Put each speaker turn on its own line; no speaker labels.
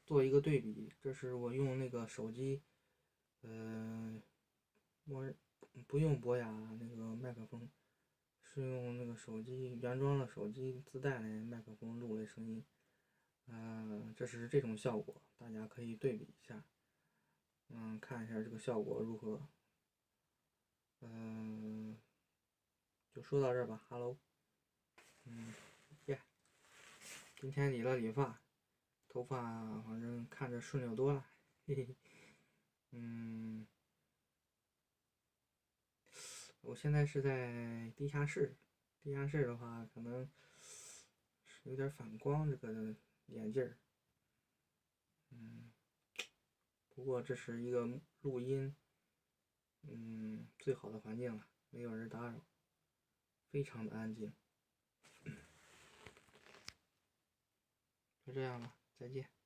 做一个对比，这是我用那个手机，我不用博雅那个麦克风，是用那个手机原装的手机自带的麦克风录的声音，这是这种效果，大家可以对比一下，看一下这个效果如何，就说到这儿吧，Hello，耶，今天理了理发，头发反正看着顺溜多了，嘿嘿，我现在是在地下室，地下室的话可能是有点反光，这个眼镜儿，不过这是一个录音，最好的环境了，没有人打扰，非常的安静，就这样吧，再见。